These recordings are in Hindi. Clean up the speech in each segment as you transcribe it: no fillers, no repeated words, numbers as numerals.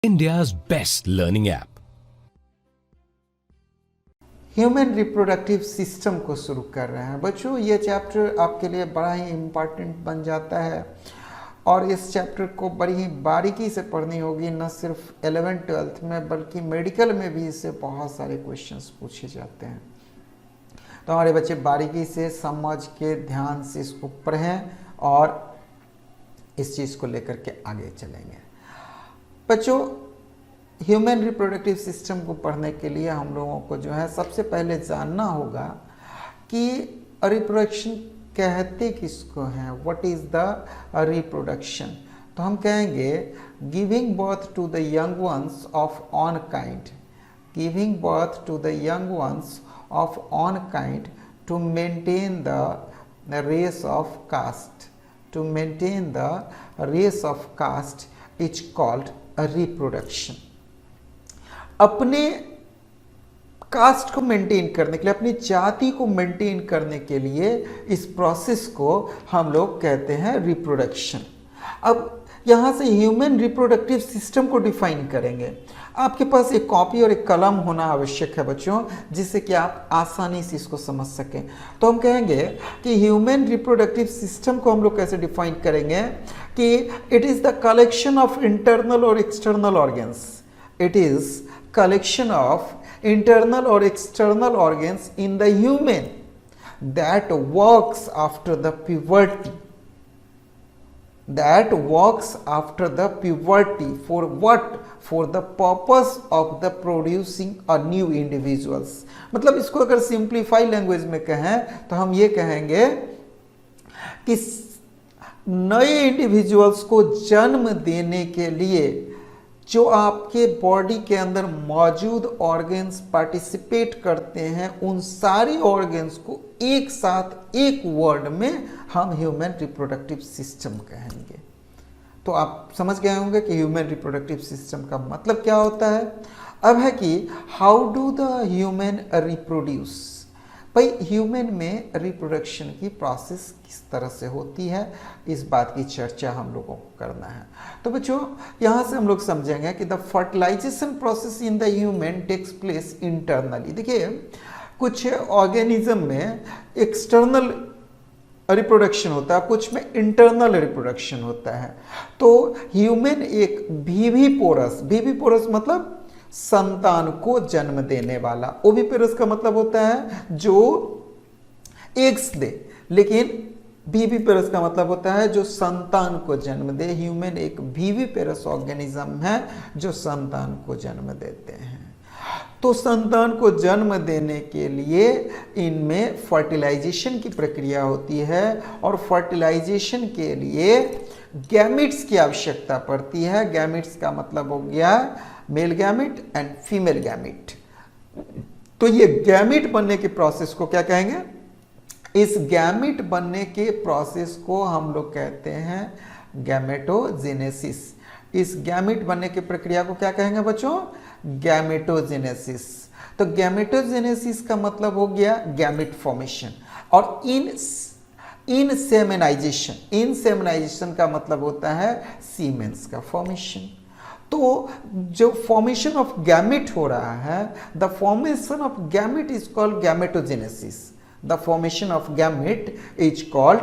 India's best learning app. Human reproductive system को शुरू कर रहे हैं बच्चों। ये चैप्टर आपके लिए बड़ा ही इम्पॉर्टेंट बन जाता है और इस चैप्टर को बड़ी ही बारीकी से पढ़नी होगी, न सिर्फ 11th-12th में बल्कि मेडिकल में भी इससे बहुत सारे क्वेश्चंस पूछे जाते हैं। तो हमारे बच्चे बारीकी से समझ के ध्यान से इसको पढ़ें और इस चीज़ को लेकर के आगे चलेंगे। बच्चों, ह्यूमन रिप्रोडक्टिव सिस्टम को पढ़ने के लिए हम लोगों को जो है सबसे पहले जानना होगा कि रिप्रोडक्शन कहते किसको हैं, व्हाट इज द रिप्रोडक्शन। तो हम कहेंगे giving birth to the young ones of own kind, giving birth to the young ones of own kind to maintain the race of caste, to maintain the race of caste is called reproduction. अपने कास्ट को मेंटेन करने के लिए, अपनी जाति को मेंटेन करने के लिए इस प्रोसेस को हम लोग कहते हैं रिप्रोडक्शन। अब यहाँ से ह्यूमन रिप्रोडक्टिव सिस्टम को डिफाइन करेंगे। आपके पास एक कॉपी और एक कलम होना आवश्यक है बच्चों, जिससे कि आप आसानी से इसको समझ सकें। तो हम कहेंगे कि ह्यूमन रिप्रोडक्टिव सिस्टम को हम लोग कैसे डिफाइन करेंगे कि it is the collection of internal और external organs, it is collection of internal or external organs in the human that works after the puberty, that works after the puberty for what, for the purpose of the producing a new individuals। मतलब इसको अगर सिंप्लीफाई लैंग्वेज में कहें तो हम ये कहेंगे कि नए इंडिविजुअल्स को जन्म देने के लिए जो आपके बॉडी के अंदर मौजूद ऑर्गन्स पार्टिसिपेट करते हैं, उन सारी ऑर्गन्स को एक साथ एक वर्ड में हम ह्यूमन रिप्रोडक्टिव सिस्टम कहेंगे। तो आप समझ गए होंगे कि ह्यूमन रिप्रोडक्टिव सिस्टम का मतलब क्या होता है। अब है कि how do the human reproduce. भाई ह्यूमन में रिप्रोडक्शन की प्रोसेस किस तरह से होती है, इस बात की चर्चा हम लोगों को करना है। तो बच्चों, यहाँ से हम लोग समझेंगे कि the fertilization process in the human takes place internally. देखिए, कुछ ऑर्गेनिज्म में एक्सटर्नल रिप्रोडक्शन होता है, कुछ में इंटरनल रिप्रोडक्शन होता है। तो ह्यूमन एक वीवी पोरस मतलब संतान को जन्म देने वाला, ओविपेरस का मतलब होता है जो एग्स दे, लेकिन वीवीपेरस का मतलब होता है जो संतान को जन्म दे। ह्यूमन एक वीवीपेरस ऑर्गेनिज्म है जो संतान को जन्म देते हैं। तो संतान को जन्म देने के लिए इनमें फर्टिलाइजेशन की प्रक्रिया होती है और फर्टिलाइजेशन के लिए गैमिट्स की आवश्यकता पड़ती है। गैमिट्स का मतलब हो गया male gamete and female gamete. तो ये गैमिट बनने के प्रोसेस को क्या कहेंगे, इस गैमिट बनने के प्रोसेस को हम लोग कहते हैं गैमेटोजेनेसिस। इस गैमिट बनने की प्रक्रिया को क्या कहेंगे बच्चों, गैमेटोजेनेसिस। तो गैमेटोजेनेसिस का मतलब हो गया गैमिट फॉर्मेशन। और इनसेमिनाइजेशन का मतलब होता है सीमेंस का फॉर्मेशन। तो जो फॉर्मेशन ऑफ गैमेट हो रहा है, the formation of gamete is called gametogenesis. The formation of gamete is called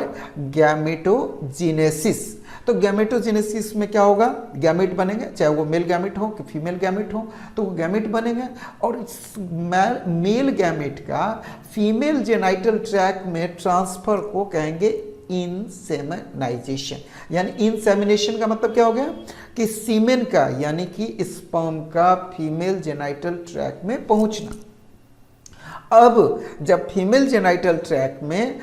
gametogenesis. तो गैमेटोजेनेसिस में क्या होगा, गैमेट बनेंगे, चाहे वो मेल गैमेट हो कि फीमेल गैमेट हो, तो वो गैमेट बनेंगे। और मेल गैमेट का फीमेल जेनाइटल ट्रैक्ट में ट्रांसफर को कहेंगे इंसेमिनाइजेशन। यानी इंसेमिनेशन का मतलब क्या हो गया कि सीमेन का यानी कि स्पर्म का फीमेल जेनाइटल ट्रैक्ट में पहुंचना। अब जब फीमेल जेनाइटल ट्रैक्ट में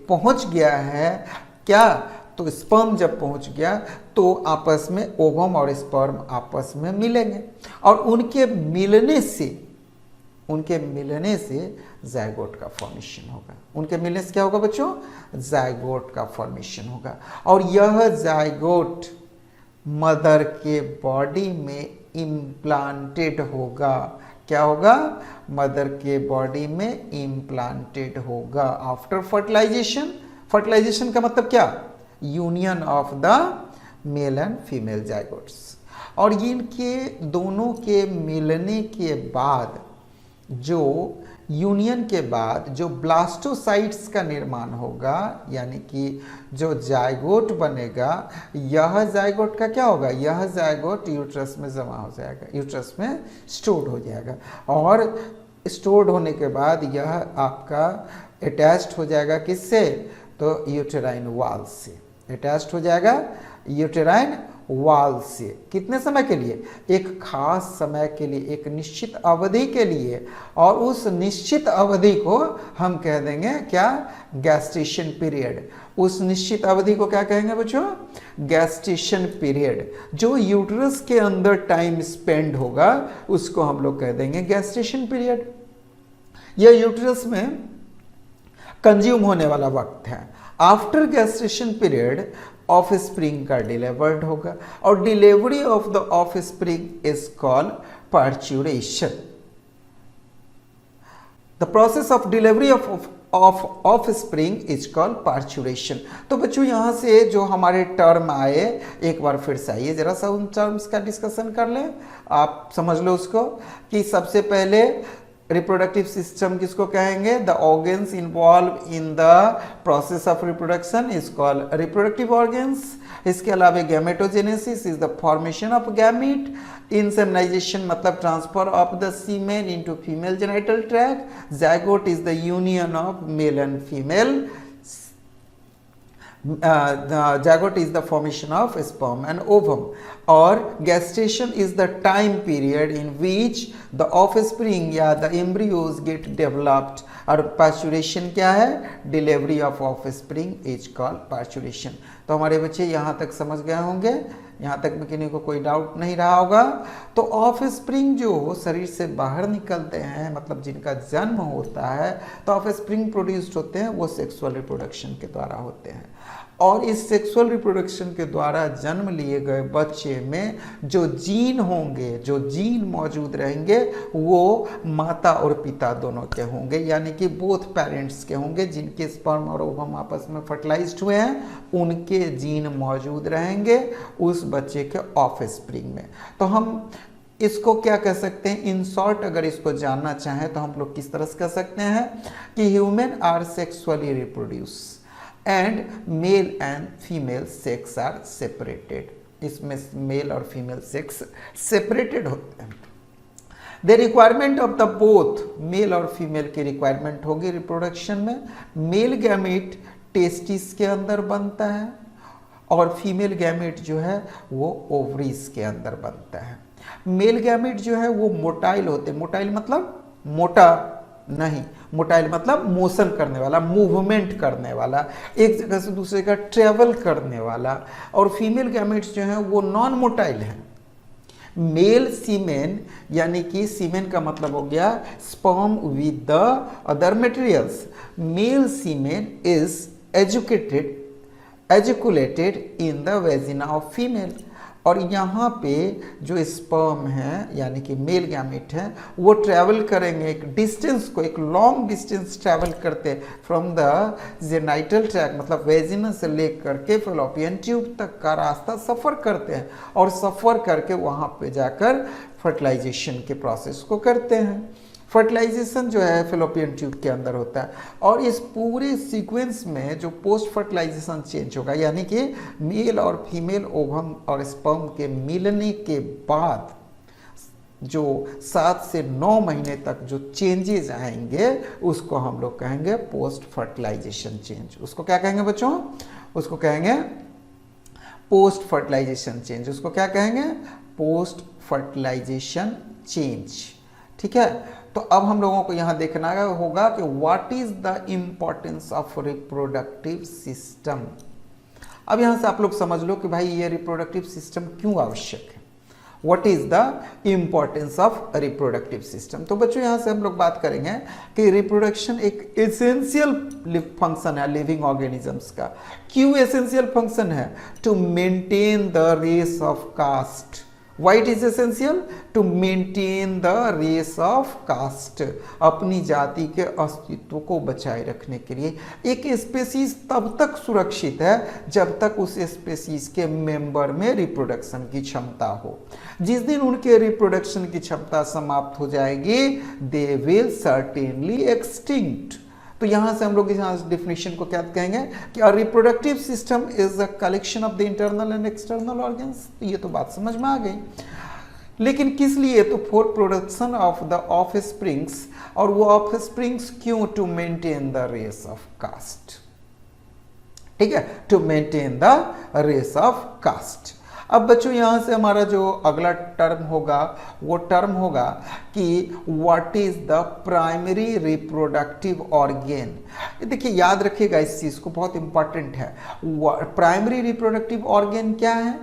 पहुंच गया है क्या, तो स्पर्म जब पहुंच गया तो आपस में ओवम और स्पर्म आपस में मिलेंगे और उनके मिलने से जायगोट का फॉर्मेशन होगा। उनके मिलने से क्या होगा बच्चों, जायगोट का फॉर्मेशन होगा। और यह जायगोट मदर के बॉडी में इम्प्लांटेड होगा। क्या होगा, मदर के बॉडी में इम्प्लांटेड होगा आफ्टर फर्टिलाइजेशन। फर्टिलाइजेशन का मतलब क्या, union of the male and female zygotes. और इनके दोनों के मिलने के बाद जो यूनियन के बाद जो ब्लास्टोसाइट्स का निर्माण होगा, यानी कि जो जायगोट बनेगा, यह जायगोट का क्या होगा, यह जायगोट यूट्रस में जमा हो जाएगा, यूट्रस में स्टोर्ड हो जाएगा और स्टोर्ड होने के बाद यह आपका अटैच्ड हो जाएगा किससे, तो यूटेराइन वॉल से अटैच्ड हो जाएगा, यूटेराइन वॉल से। कितने समय के लिए, एक खास समय के लिए, एक निश्चित अवधि के लिए, और उस निश्चित अवधि को हम कह देंगे क्या, गैस्टेशन पीरियड। उस निश्चित अवधि को क्या कहेंगे बच्चों, गैस्टेशन पीरियड। जो यूट्रस के अंदर टाइम स्पेंड होगा उसको हम लोग कह देंगे गैस्टेशन पीरियड। यह यूट्रस में कंज्यूम होने वाला वक्त है। After gestation period of spring का डिलीवर्ड होगा, और delivery of the of spring is called parturition. The process of delivery of spring is called parturition. तो बच्चों यहां से जो हमारे टर्म आए, एक बार फिर से आइए जरा सा उन टर्म्स का डिस्कशन कर लें। आप समझ लो उसको कि सबसे पहले रिप्रोडक्टिव सिस्टम किसको कहेंगे, the organs involve in the process of reproduction is called reproductive organs. इसके अलावा gametogenesis is the formation of gamete, insemination मतलब transfer of the semen into female genital tract, zygote is the union of male and female, the zygote is the formation of sperm and ovum, or gestation is the time period in which the offspring या the embryos get developed, और पार्चुरेशन क्या है, delivery of offspring is called parturition. तो हमारे बच्चे यहाँ तक समझ गए होंगे, यहाँ तक में किसी को कोई डाउट नहीं रहा होगा। तो ऑफस्प्रिंग जो शरीर से बाहर निकलते हैं, मतलब जिनका जन्म होता है, तो ऑफस्प्रिंग प्रोड्यूस्ड होते हैं, वो सेक्सुअल रिप्रोडक्शन के द्वारा होते हैं। और इस सेक्सुअल रिप्रोडक्शन के द्वारा जन्म लिए गए बच्चे में जो जीन होंगे, जो जीन मौजूद रहेंगे, वो माता और पिता दोनों के होंगे, यानी कि बोथ पेरेंट्स के होंगे। जिनके स्पर्म और ओवम आपस में फर्टिलाइज्ड हुए हैं उनके जीन मौजूद रहेंगे उस बच्चे के ऑफस्प्रिंग में। तो हम इसको क्या कह सकते हैं, इन शॉर्ट अगर इसको जानना चाहें तो हम लोग किस तरह से कह सकते हैं कि human are sexually reproduce and male and female sex are separated. इसमें मेल और फीमेल सेक्स सेपरेटेड होते हैं। The requirement of the both, male और फीमेल की रिक्वायरमेंट होगी रिप्रोडक्शन में। मेल गैमेट टेस्टिस के अंदर बनता है और फीमेल गैमेट जो है वो ओवरीज के अंदर बनता है। मेल गैमेट जो है वो मोटाइल होते हैं, मोटाइल मतलब मोटा नहीं, मोटाइल मतलब मोशन करने वाला, मूवमेंट करने वाला, एक जगह से दूसरे का ट्रेवल करने वाला। और फीमेल गैमेट्स जो हैं वो नॉन मोटाइल हैं। मेल सीमेन, यानी कि सीमेन का मतलब हो गया sperm with the other materials. Male semen is ejaculated in the vagina of female. और यहाँ पे जो स्पर्म है यानी कि मेल गैमेट है वो ट्रैवल करेंगे एक डिस्टेंस को, एक लॉन्ग डिस्टेंस ट्रैवल करते हैं फ्रॉम द जेनाइटल ट्रैक, मतलब वेजिना से लेकर के फेलोपियन ट्यूब तक का रास्ता सफ़र करते हैं और सफ़र करके वहाँ पे जाकर फर्टिलाइजेशन के प्रोसेस को करते हैं। फर्टिलाइजेशन जो है फेलोपियन ट्यूब के अंदर होता है। और इस पूरे सीक्वेंस में जो पोस्ट फर्टिलाइजेशन चेंज होगा, यानी कि मेल और फीमेल ओवम और स्पर्म के मिलने के बाद जो 7 से 9 महीने तक जो चेंजेस आएंगे उसको हम लोग कहेंगे पोस्ट फर्टिलाइजेशन चेंज। उसको क्या कहेंगे बच्चों, उसको कहेंगे पोस्ट फर्टिलाइजेशन चेंज। उसको क्या कहेंगे, पोस्ट फर्टिलाइजेशन चेंज। ठीक है, तो अब हम लोगों को यहाँ देखना होगा कि what is the importance of reproductive system. अब यहाँ से आप लोग समझ लो कि भाई ये रिप्रोडक्टिव सिस्टम क्यों आवश्यक है, what is the importance of reproductive system. तो बच्चों यहाँ से हम लोग बात करेंगे कि रिप्रोडक्शन एक एसेंशियल फंक्शन है लिविंग ऑर्गेनिजम्स का। क्यों एसेंशियल फंक्शन है, to maintain the race of caste Why it is essential? To maintain the race of caste, अपनी जाति के अस्तित्व को बचाए रखने के लिए। एक स्पेसीज तब तक सुरक्षित है जब तक उस स्पेसीज के मेंबर में रिप्रोडक्शन की क्षमता हो। जिस दिन उनके रिप्रोडक्शन की क्षमता समाप्त हो जाएगी, दे विल सर्टेनली एक्सटिंक्ट। तो यहां से हम लोग इस डिफिनेशन को क्या कहेंगे कि a reproductive system is a collection of the internal and external organs. तो ये तो बात समझ में आ गई, लेकिन किस लिए? तो for production of the offsprings, और वो ऑफस्प्रिंग्स क्यों? To maintain the race of caste, ठीक है, to maintain the race of caste. अब बच्चों यहां से हमारा जो अगला टर्म होगा वो टर्म होगा कि what is the primary reproductive organ. देखिए याद रखिएगा इस चीज को, बहुत इंपॉर्टेंट है। प्राइमरी रिप्रोडक्टिव ऑर्गेन क्या है?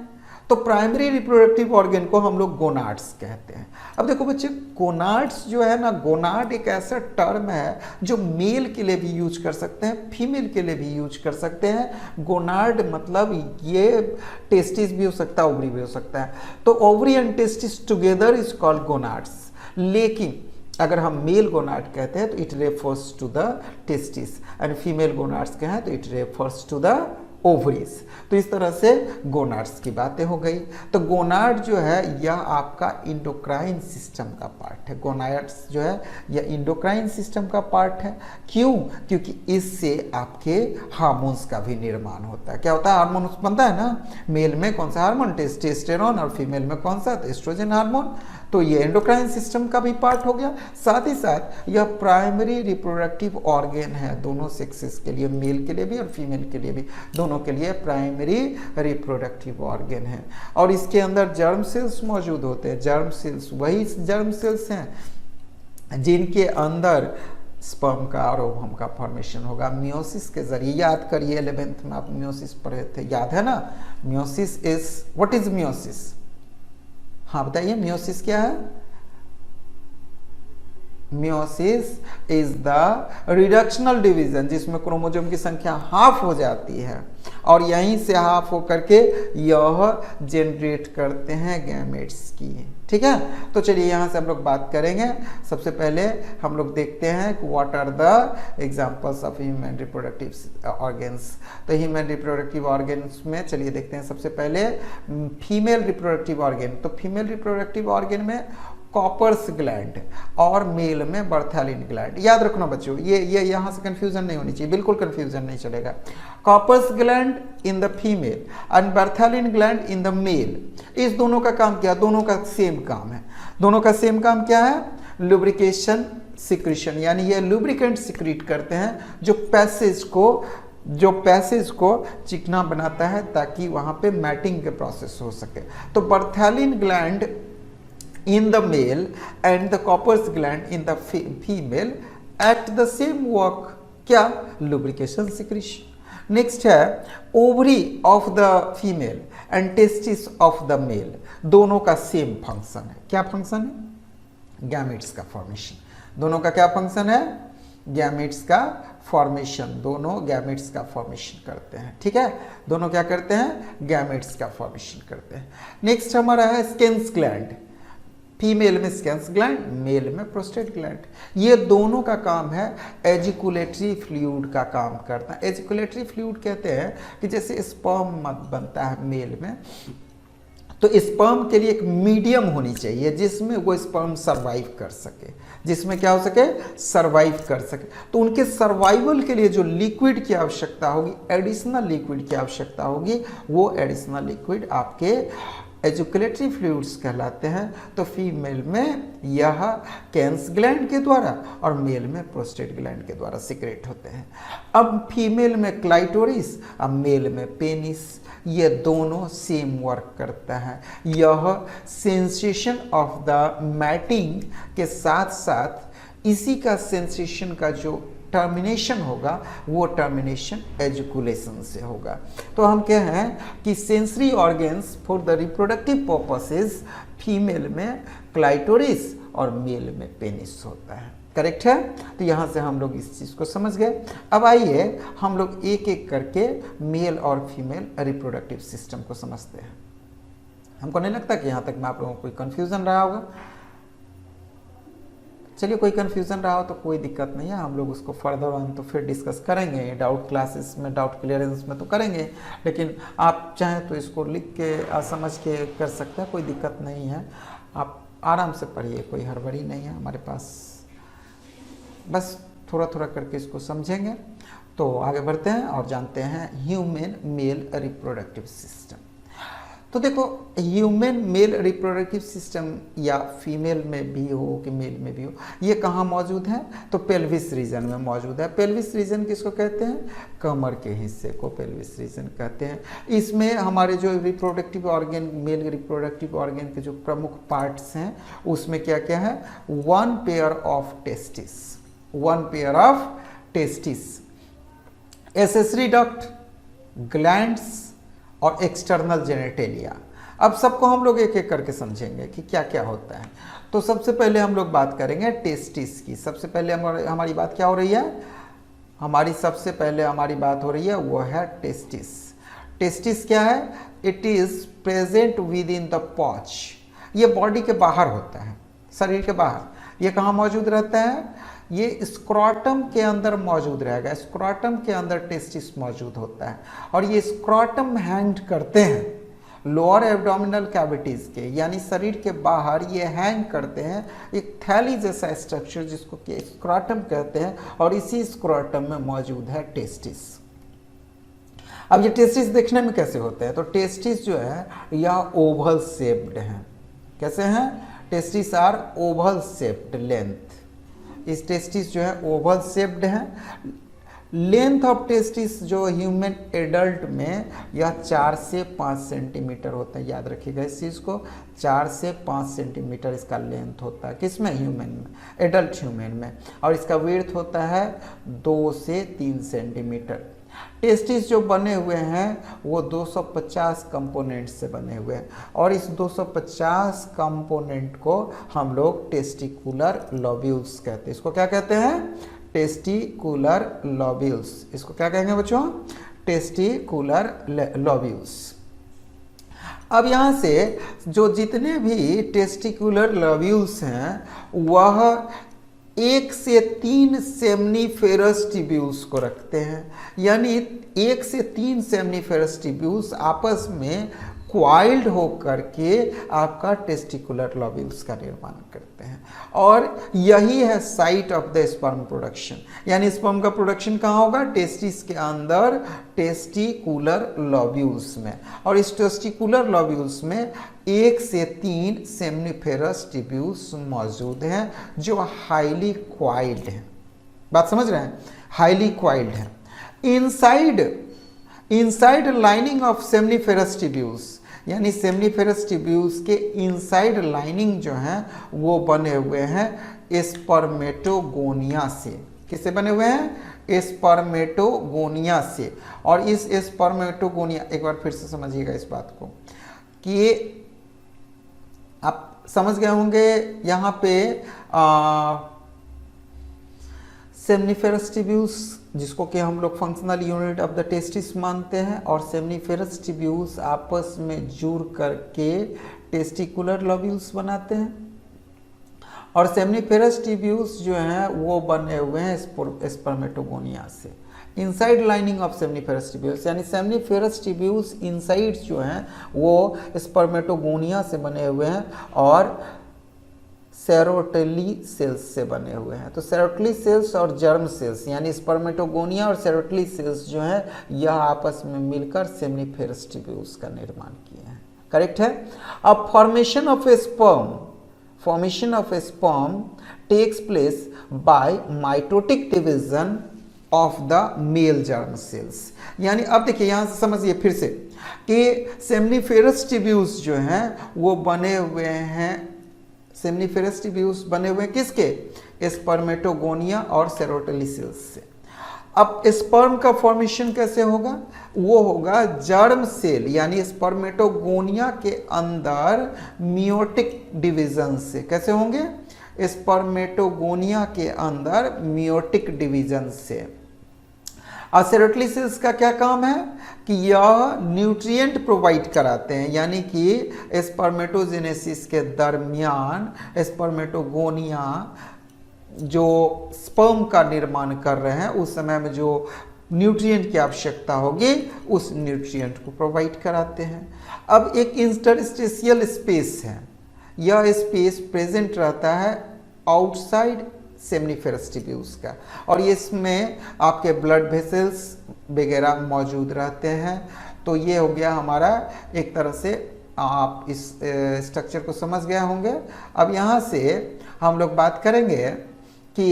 तो प्राइमरी रिप्रोडक्टिव ऑर्गेन को हम लोग गोनाड्स कहते हैं। अब देखो बच्चे, गोनाड्स जो है ना, गोनाड एक ऐसा टर्म है जो मेल के लिए भी यूज कर सकते हैं, फीमेल के लिए भी यूज कर सकते हैं। गोनाड मतलब ये टेस्टिस भी हो सकता है, ओवरी भी हो सकता है। तो ovary and testis together is called gonads. लेकिन अगर हम मेल गोनाड कहते हैं तो it refers to the testis, and female gonads कहें तो it refers to the ovaries. तो इस तरह से गोनाड्स की बातें हो गई। तो गोनाड जो है यह आपका इंडोक्राइन सिस्टम का पार्ट है। गोनाड्स जो है यह इंडोक्राइन सिस्टम का पार्ट है। क्यों? क्योंकि इससे आपके हार्मोन्स का भी निर्माण होता है। क्या होता है? हार्मोन बनता है ना। मेल में कौन सा हार्मोन? टेस्टोस्टेरोन, और फीमेल में कौन सा? Estrogen hormone. तो ये एंडोक्राइन सिस्टम का भी पार्ट हो गया। साथ ही साथ यह प्राइमरी रिप्रोडक्टिव ऑर्गेन है दोनों सेक्सेस के लिए, मेल के लिए भी और फीमेल के लिए भी, दोनों के लिए प्राइमरी रिप्रोडक्टिव ऑर्गेन है। और इसके अंदर जर्म सेल्स मौजूद होते हैं। जर्म सेल्स वही जर्म सेल्स हैं जिनके अंदर स्पर्म का और ओवम का फॉर्मेशन होगा मियोसिस के जरिए। याद करिए 11th में आप मियोसिस पढ़े थे, याद है ना? Meiosis is, what is meiosis? हाँ बताइए, मियोसिस क्या है? Meiosis is the reductional division, जिसमें क्रोमोसोम की संख्या हाफ हो जाती है और यहीं से हाफ होकर के यह जनरेट करते हैं गैमेट्स की। ठीक है, तो चलिए यहाँ से हम लोग बात करेंगे। सबसे पहले हम लोग देखते हैं कि what are the examples of human reproductive organs. तो ह्यूमन रिप्रोडक्टिव ऑर्गन्स में चलिए देखते हैं सबसे पहले फीमेल रिप्रोडक्टिव ऑर्गन। तो फीमेल रिप्रोडक्टिव ऑर्गन में कॉपर्स ग्लैंड और मेल में बर्थेलिन ग्लैंड। याद रखना बच्चों, ये यहाँ से कंफ्यूजन नहीं होनी चाहिए, बिल्कुल कंफ्यूजन नहीं चलेगा। Cowper's gland in the female and Bartholin gland in the male. इस दोनों का काम क्या? दोनों का सेम काम है। दोनों का सेम काम क्या है? लुब्रिकेशन सिक्रीशन, यानी ये लुब्रिकेंट सिक्रीट करते हैं जो पैसेज को चिकना बनाता है ताकि वहां पे मैटिंग के प्रोसेस हो सके। तो बर्थेलिन gland in the male and the Copper's gland in the female at the same work, क्या? lubrication secretion। next है ovary of the female and testis of the male, दोनों का सेम फंक्शन है। क्या फंक्शन है? गैमेट्स का फॉर्मेशन। दोनों का क्या फंक्शन है? गैमेट्स का फॉर्मेशन। दोनों गैमेट्स का फॉर्मेशन करते हैं। ठीक है, दोनों क्या करते हैं? गैमेट्स का फॉर्मेशन करते हैं। नेक्स्ट हमारा है स्किन्स ग्लैंड। फीमेल में स्किन्स ग्लैंड, मेल में प्रोस्टेट ग्लैंड। ये दोनों का काम है एजिकुलेटरी फ्लूइड का काम करता है। एजिकुलेटरी फ्लूइड कहते हैं कि जैसे स्पर्म बनता है मेल में, तो स्पर्म के लिए एक मीडियम होनी चाहिए जिसमें वो स्पर्म सर्वाइव कर सके, जिसमें क्या हो सके? सर्वाइव कर सके। तो उनके सर्वाइवल के लिए जो लिक्विड की आवश्यकता होगी, एडिशनल लिक्विड की आवश्यकता होगी, वो एडिशनल लिक्विड आपके एजुकुलेटरी फ्लूइड्स कहलाते हैं। तो फीमेल में यह कैंस ग्लैंड के द्वारा और मेल में प्रोस्टेट ग्लैंड के द्वारा सिक्रेट होते हैं। अब फीमेल में क्लाइटोरिस, अब मेल में पेनिस, ये दोनों सेम वर्क करता है। यह सेंसेशन ऑफ द मैटिंग के साथ साथ इसी का सेंसेशन का जो टर्मिनेशन होगा वो टर्मिनेशन एजुकुलेशन से होगा। तो हम कह हैं कि sensory organs for the reproductive purposes, female में क्लाइटोरिस और मेल में पेनिस होता है। करेक्ट है? तो यहाँ से हम लोग इस चीज़ को समझ गए। अब आइए हम लोग एक एक करके मेल और फीमेल रिप्रोडक्टिव सिस्टम को समझते हैं। हमको नहीं लगता कि यहाँ तक में आप लोगों को कोई कन्फ्यूज़न रहा होगा। चलिए, कोई कन्फ्यूज़न रहा हो तो कोई दिक्कत नहीं है, हम लोग उसको फर्दर ऑन तो फिर डिस्कस करेंगे, डाउट क्लासेस में, डाउट क्लियरेंस में तो करेंगे, लेकिन आप चाहें तो इसको लिख के समझ के कर सकते हैं, कोई दिक्कत नहीं है। आप आराम से पढ़िए, कोई हड़बड़ी नहीं है हमारे पास, बस थोड़ा थोड़ा करके इसको समझेंगे। तो आगे बढ़ते हैं और जानते हैं ह्यूमन मेल रिप्रोडक्टिव सिस्टम। तो देखो, ह्यूमन मेल रिप्रोडक्टिव सिस्टम या फीमेल में भी हो कि मेल में भी हो, ये कहाँ मौजूद है? तो पेल्विस रीजन में मौजूद है। पेल्विस रीजन किसको कहते हैं? कमर के हिस्से को पेल्विस रीजन कहते हैं। इसमें हमारे जो reproductive organ, male reproductive organ के जो प्रमुख पार्ट्स हैं, उसमें क्या क्या है? One pair of testis, one pair of testis, accessory duct, glands और एक्सटर्नल जेनेटेलिया। अब सबको हम लोग एक एक करके समझेंगे कि क्या क्या होता है। तो सबसे पहले हम लोग बात करेंगे टेस्टिस की। सबसे पहले हमारी बात क्या हो रही है? सबसे पहले हमारी बात हो रही है वो है टेस्टिस। टेस्टिस क्या है? It is present with in the पॉच। ये बॉडी के बाहर होता है, शरीर के बाहर। ये कहाँ मौजूद रहता है? ये स्क्रॉटम के अंदर मौजूद रहेगा। स्क्रॉटम के अंदर टेस्टिस मौजूद होता है और ये स्क्रॉटम हैंग करते हैं लोअर एब्डोमिनल कैविटीज के, यानी शरीर के बाहर ये हैंग करते हैं एक थैली जैसा स्ट्रक्चर जिसको कि स्क्रॉटम कहते हैं, और इसी स्क्रॉटम में मौजूद है टेस्टिस। अब ये टेस्टिस देखने में कैसे होते हैं? तो टेस्टिस जो है यह ओवल शेप्ड हैं। कैसे हैं? Testis are oval shaped length. इस टेस्टिस जो है ओवल शेप्ड है। लेंथ ऑफ टेस्टिस जो ह्यूमन एडल्ट में यह 4 से 5 सेंटीमीटर होता है। याद रखिएगा इस चीज़ को, 4 से 5 सेंटीमीटर इसका लेंथ होता है। किसमें? ह्यूमन में, एडल्ट ह्यूमन में। और इसका विड्थ होता है 2 से 3 सेंटीमीटर। टेस्टिस जो बने हुए हैं वो 250 कंपोनेंट से बने हुए हैं, और इस 250 कंपोनेंट को हम लोग टेस्टिकुलर लोब्यूल्स कहते हैं। इसको क्या कहते हैं? Testicular lobules. इसको क्या कहेंगे बच्चों? Testicular lobules. अब यहाँ से जो जितने भी टेस्टिकुलर लोब्यूल्स हैं वह 1 से 3 सेमनीफेरस ट्यूब्यूल्स को रखते हैं, यानी 1 से 3 सेमनीफेरस ट्यूब्यूल्स आपस में क्वाइल्ड होकर के आपका टेस्टिकुलर लोब्यूल्स का निर्माण करते हैं, और यही है site of the sperm production. यानी स्पर्म का प्रोडक्शन कहाँ होगा? टेस्टिस के अंदर, टेस्टिकुलर लोब्यूल्स में। और इस टेस्टिकुलर लोब्यूल्स में 1 से 3 सेमनीफेरस ट्यूब्यूल्स मौजूद हैं जो हाईली क्वाइल्ड हैं। बात समझ रहे हैं? हाईली क्वाइल्ड हैं। Inside lining of seminiferous tubules, यानी सेमनीफेरस ट्यूब्यूल्स के इनसाइड लाइनिंग जो है वो बने हुए हैं स्पर्मेटोगोनिया से। किससे बने हुए हैं? स्पर्मेटोगोनिया से। और इस स्पर्मेटोगोनिया, एक बार फिर से समझिएगा इस बात को कि आप समझ गए होंगे यहाँ पे सेमनीफेरस ट्यूब्यूल्स जिसको कि हम लोग functional unit of the testis मानते हैं, और सेमनीफेरस ट्यूब्यूल्स आपस में जुड़ करके टेस्टिकुलर लोब्यूल्स बनाते हैं, और सेमनीफेरस ट्यूब्यूल्स जो हैं वो बने हुए हैं स्पर्मेटोगोनिया से। Inside lining of seminiferous tubules, यानी सेमनीफेरस ट्यूब्यूल्स इनसाइड जो हैं वो स्पर्मेटोगोनिया से बने हुए हैं और सेरोटली सेल्स से बने हुए हैं। तो सेरोटली सेल्स और जर्म सेल्स, यानी स्पर्मेटोगोनिया और सेरोटली सेल्स जो हैं यह आपस में मिलकर सेमनीफेरस ट्यूब्यूल्स का निर्माण किए हैं। करेक्ट है? अब formation of a sperm takes place by mitotic division of the male germ cells. यानी अब देखिए यहाँ से समझिए फिर से कि सेमनीफेरस ट्यूब्यूल्स जो हैं वो बने हुए हैं, सेमनीफेरस ट्यूब्यूल्स बने हुए हैं किसके? स्पर्मेटोगोनिया और सेरोटली सेल्स से। अब स्पर्म का फॉर्मेशन कैसे होगा? वो होगा जर्म सेल, यानी स्पर्मेटोगोनिया के अंदर मियोटिक डिवीजन से। कैसे होंगे? स्पर्मेटोगोनिया के अंदर मियोटिक डिवीजन से। असेरोटली सेल्स का क्या काम है कि यह न्यूट्रिएंट प्रोवाइड कराते हैं, यानी कि स्पर्मेटोजेनेसिस के दरमियान स्पर्मेटोगोनिया जो स्पर्म का निर्माण कर रहे हैं उस समय में जो न्यूट्रिएंट की आवश्यकता होगी उस न्यूट्रिएंट को प्रोवाइड कराते हैं। अब एक इंटरस्टिशियल स्पेस है, यह स्पेस प्रेजेंट रहता है आउटसाइड सेमिनिफेरस ट्यूब्यूल्स का, और इसमें आपके ब्लड वेसल्स वगैरह मौजूद रहते हैं। तो ये हो गया हमारा एक तरह से, आप इस स्ट्रक्चर को समझ गए होंगे। अब यहाँ से हम लोग बात करेंगे कि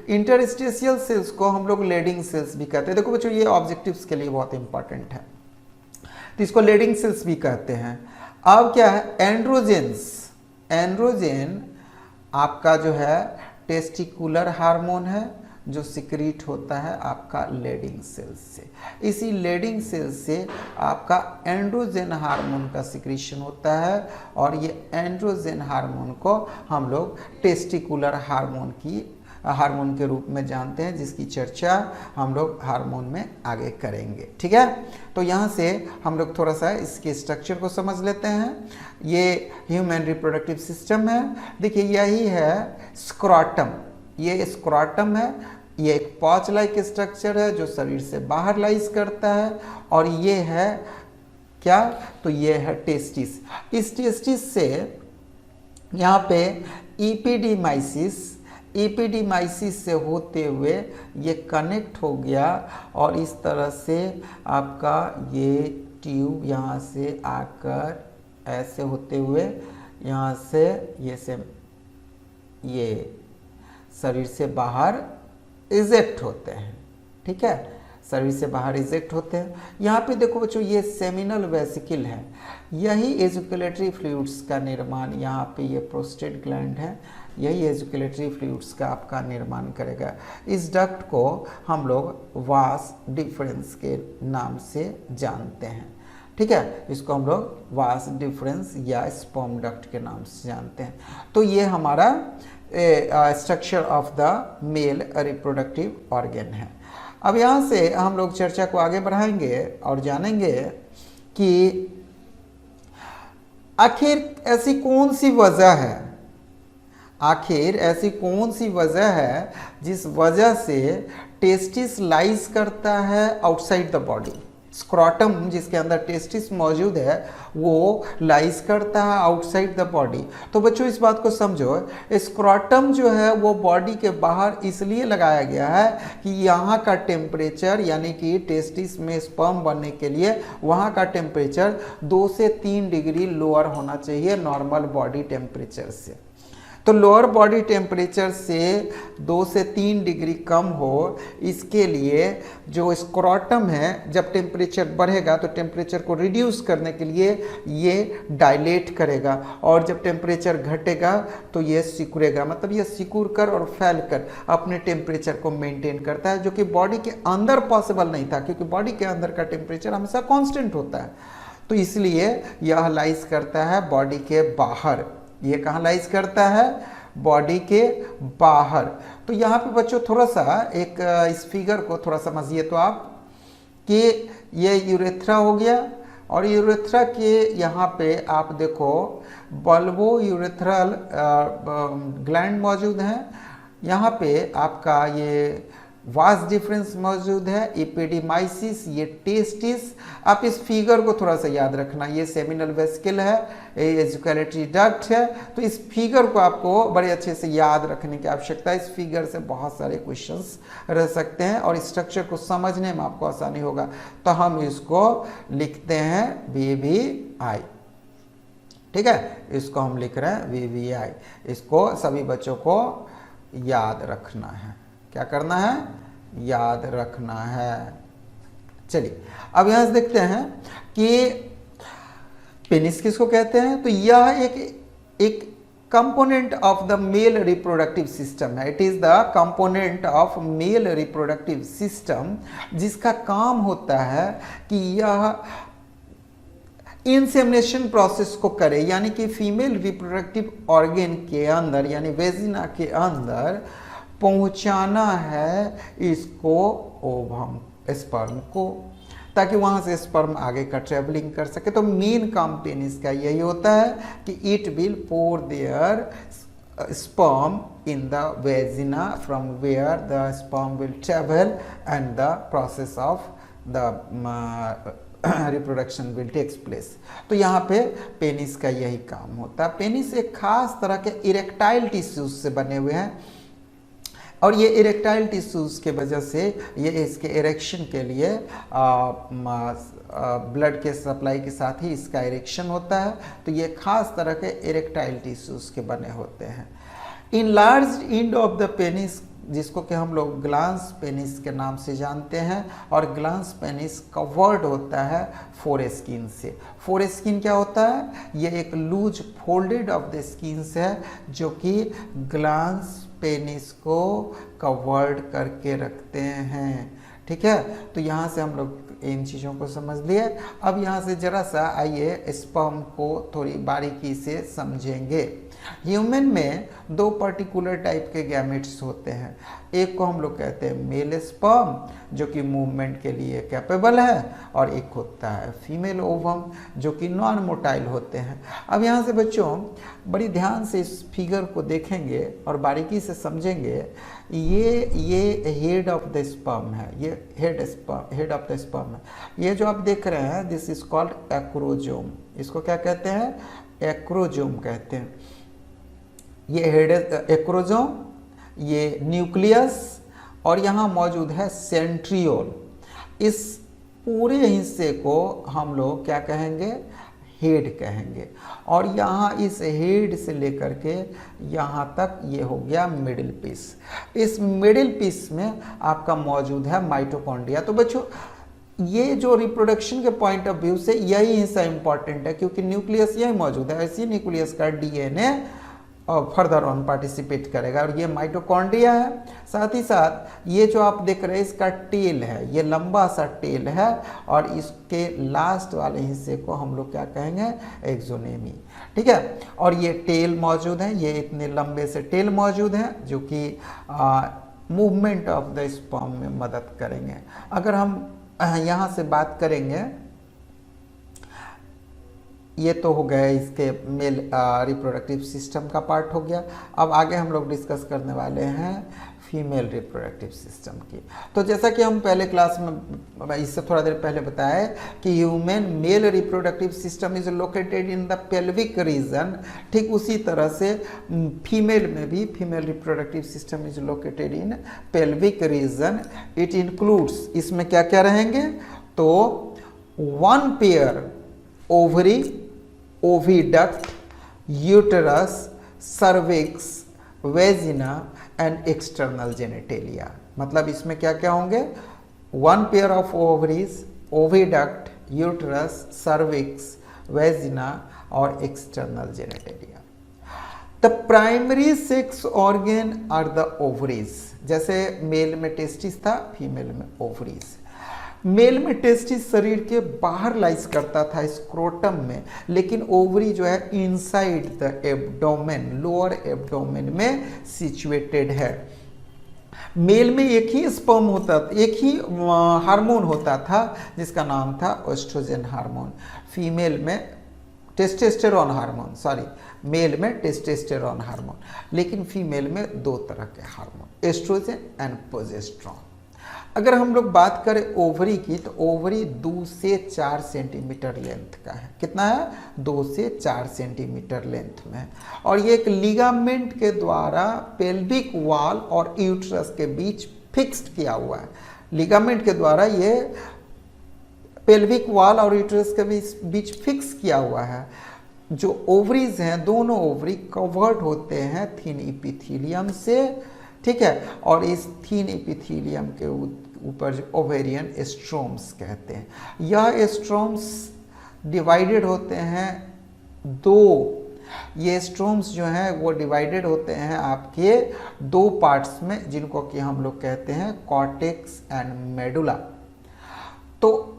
इंटरस्टिशियल सेल्स को हम लोग लेडिंग सेल्स भी कहते हैं। देखो बच्चों, ये ऑब्जेक्टिव्स के लिए बहुत इंपॉर्टेंट है, तो इसको लेडिंग सेल्स भी कहते हैं। अब क्या है, एंड्रोजेंस। एंड्रोजेन आपका जो है टेस्टिकुलर हार्मोन है जो सिक्रीट होता है आपका लेडिंग सेल्स से। इसी लेडिंग सेल्स से आपका एंड्रोजन हार्मोन का सिक्रीशन होता है, और ये एंड्रोजन हार्मोन को हम लोग टेस्टिकुलर हार्मोन के रूप में जानते हैं, जिसकी चर्चा हम लोग हार्मोन में आगे करेंगे। ठीक है, तो यहाँ से हम लोग थोड़ा सा इसके स्ट्रक्चर को समझ लेते हैं। ये ह्यूमन रिप्रोडक्टिव सिस्टम है। देखिए, यही है स्क्रोटम, ये स्क्रोटम है। ये एक पॉच लाइक स्ट्रक्चर है जो शरीर से बाहर लाइज करता है, और ये है क्या, तो ये है टेस्टिस। इस टेस्टिस से यहाँ पे एपिडीमाइसिस से होते हुए ये कनेक्ट हो गया, और इस तरह से आपका ये ट्यूब यहाँ से आकर ऐसे होते हुए यहाँ से ये शरीर से बाहर इजेक्ट होते हैं। ठीक है, शरीर से बाहर इजेक्ट होते हैं। यहाँ पे देखो बच्चों, ये सेमिनल वेसिकल है, यही एजुकुलेटरी फ्लूइड्स का निर्माण, यहाँ पे ये प्रोस्टेट ग्लैंड है, यही एजुकुलेटरी फ्लूइड्स का आपका निर्माण करेगा। इस डक्ट को हम लोग वास डिफरेंस के नाम से जानते हैं। ठीक है, इसको हम लोग वास डिफरेंस या स्पर्म डक्ट के नाम से जानते हैं। तो ये हमारा structure of the male reproductive organ है। अब यहाँ से हम लोग चर्चा को आगे बढ़ाएंगे और जानेंगे कि आखिर ऐसी कौन सी वजह है जिस वजह से टेस्टिस लाइज करता है आउटसाइड द बॉडी। स्क्रोटम जिसके अंदर टेस्टिस मौजूद है वो लाइज करता है आउटसाइड द बॉडी। तो बच्चों, इस बात को समझो, स्क्रोटम जो है वो बॉडी के बाहर इसलिए लगाया गया है कि यहाँ का टेम्परेचर, यानी कि टेस्टिस में स्पर्म बनने के लिए वहाँ का टेम्परेचर 2 से 3 डिग्री लोअर होना चाहिए नॉर्मल बॉडी टेम्परेचर से। तो लोअर बॉडी टेम्परेचर से 2 से 3 डिग्री कम हो, इसके लिए जो स्क्रोटम है, जब टेम्परेचर बढ़ेगा तो टेम्परेचर को रिड्यूस करने के लिए ये डायलेट करेगा, और जब टेम्परेचर घटेगा तो ये सिकुड़ेगा, मतलब ये सिकुड़ कर और फैल कर अपने टेम्परेचर को मेंटेन करता है, जो कि बॉडी के अंदर पॉसिबल नहीं था, क्योंकि बॉडी के अंदर का टेम्परेचर हमेशा कांस्टेंट होता है। तो इसलिए यह लाइज करता है बॉडी के बाहर। ये कहाँ लाइज करता है, बॉडी के बाहर। तो यहाँ पे बच्चों थोड़ा सा एक इस फिगर को थोड़ा समझिए तो आप, कि ये यूरेथ्रा हो गया, और यूरेथ्रा के यहाँ पे आप देखो बल्बो यूरेथ्रल ग्लैंड मौजूद हैं। यहाँ पे आपका ये वास डिफरेंस मौजूद है, एपिडीमाइसिस, ये टेस्टिस। आप इस फिगर को थोड़ा सा याद रखना, ये सेमिनल वेसिकल है, ये एजुकुलेटरी डक्ट है। तो इस फिगर को आपको बड़े अच्छे से याद रखने की आवश्यकता है। इस फिगर से बहुत सारे क्वेश्चंस रह सकते हैं और स्ट्रक्चर को समझने में आपको आसानी होगा। तो हम इसको लिखते हैं VVI। ठीक है, इसको हम लिख रहे हैं VVI। इसको सभी बच्चों को याद रखना है। क्या करना है, याद रखना है। चलिए अब यहां से देखते हैं कि पेनिस किसको कहते हैं। तो यह एक component of the male reproductive system है। It is the component of male reproductive system, जिसका काम होता है कि यह इंसेमिनेशन प्रोसेस को करे, यानी कि फीमेल रिप्रोडक्टिव ऑर्गन के अंदर, यानी वेजिना के अंदर पहुंचाना है इसको ओवम, स्पर्म को, ताकि वहाँ से स्पर्म आगे का ट्रेवलिंग कर सके। तो मेन काम पेनिस का यही होता है कि it will pour their sperm in the vagina from where the sperm will travel and the process of the reproduction will takes place. तो यहाँ पे पेनिस का यही काम होता है। पेनिस एक खास तरह के इरेक्टाइल टिश्यूज से बने हुए हैं और ये इरेक्टाइल टिश्यूज के वजह से ये इसके इरेक्शन के लिए ब्लड के सप्लाई के साथ ही इसका इरेक्शन होता है। तो ये खास तरह के इरेक्टाइल टिश्यूज के बने होते हैं। Enlarged end of the penis, जिसको कि हम लोग ग्लांस पेनिस के नाम से जानते हैं, और ग्लांस पेनिस कवर्ड होता है फोरेस्किन से। फोरेस्किन क्या होता है? ये एक loose folded of the skin है जो कि ग्लांस पेनिस को कवर्ड करके रखते हैं। ठीक है, तो यहाँ से हम लोग इन चीज़ों को समझ लिए। अब यहाँ से जरा सा आइए स्पर्म को थोड़ी बारीकी से समझेंगे। ह्यूमन में दो पर्टिकुलर टाइप के गैमेट्स होते हैं। एक को हम लोग कहते हैं मेल स्पर्म जो कि मूवमेंट के लिए कैपेबल है, और एक होता है फीमेल ओवम जो कि नॉन मोटाइल होते हैं। अब यहाँ से बच्चों बड़ी ध्यान से इस फिगर को देखेंगे और बारीकी से समझेंगे। ये हेड ऑफ द स्पर्म है, ये हेड ऑफ द स्पर्म है। ये जो आप देख रहे हैं दिस इज कॉल्ड एक्रोजोम। इसको क्या कहते हैं? एक्रोजोम कहते हैं। ये हेड एक्रोजोम, ये न्यूक्लियस, और यहाँ मौजूद है सेंट्रियोल। इस पूरे हिस्से को हम लोग क्या कहेंगे? हेड कहेंगे। और यहाँ इस हेड से लेकर के यहाँ तक ये हो गया मिडिल पीस। इस मिडिल पीस में आपका मौजूद है माइटोकॉन्ड्रिया। तो बच्चों ये जो रिप्रोडक्शन के पॉइंट ऑफ व्यू से यही हिस्सा इंपॉर्टेंट है, क्योंकि न्यूक्लियस यही मौजूद है। इसी न्यूक्लियस का डीएनए फर्दर ऑन पार्टिसिपेट करेगा, और ये माइटोकॉन्ड्रिया है। साथ ही साथ ये जो आप देख रहे हैं इसका टेल है, ये लंबा सा टेल है, और इसके लास्ट वाले हिस्से को हम लोग क्या कहेंगे? एक्सोनेमी। ठीक है, और ये टेल मौजूद है, ये इतने लंबे से टेल मौजूद हैं जो कि मूवमेंट ऑफ द स्पर्म में मदद करेंगे। अगर हम यहाँ से बात करेंगे, ये तो हो गया इसके मेल रिप्रोडक्टिव सिस्टम का पार्ट हो गया। अब आगे हम लोग डिस्कस करने वाले हैं फीमेल रिप्रोडक्टिव सिस्टम की। तो जैसा कि हम पहले क्लास में इससे थोड़ा देर पहले बताया कि human male reproductive system is located in the pelvic region, ठीक उसी तरह से फीमेल में भी female reproductive system is located in pelvic region. It includes, इसमें क्या क्या रहेंगे? तो one pair ovary, oviduct, uterus, cervix, vagina and external genitalia. मतलब इसमें क्या क्या होंगे? One pair of ovaries, oviduct, uterus, cervix, vagina और external genitalia. The primary sex organ are the ovaries. जैसे मेल में टेस्टिस था, फीमेल में ओवरीज। मेल में टेस्टिस शरीर के बाहर लाइस करता था स्क्रोटम में, लेकिन ओवरी जो है inside the abdomen, lower abdomen में सिचुएटेड है। मेल में एक ही स्पर्म होता था, एक ही हार्मोन होता था जिसका नाम था एस्ट्रोजन हार्मोन। फीमेल में टेस्टोस्टेरोन हार्मोन, सॉरी मेल में टेस्टोस्टेरोन हार्मोन, लेकिन फीमेल में दो तरह के हार्मोन, एस्ट्रोजन एंड प्रोजेस्टेरोन। अगर हम लोग बात करें ओवरी की, तो ओवरी 2 से 4 सेंटीमीटर लेंथ का है। कितना है? 2 से 4 सेंटीमीटर लेंथ में है, और ये एक लिगामेंट के द्वारा पेल्विक वॉल और यूट्रस के बीच फिक्स्ड किया हुआ है। लिगामेंट के द्वारा ये पेल्विक वॉल और यूट्रस के बीच फिक्स किया हुआ है। जो ओवरीज हैं, दोनों ओवरी कवर्ड होते हैं थिन इपिथीलियम से, ठीक है, और इस थिन एपिथेलियम के ऊपर जो ओवेरियन एस्ट्रोम्स कहते हैं। यह एस्ट्रोम्स डिवाइडेड होते हैं दो, ये एस्ट्रोम्स जो हैं वो डिवाइडेड होते हैं आपके दो पार्ट्स में, जिनको कि हम लोग कहते हैं कॉर्टेक्स एंड मेडुला। तो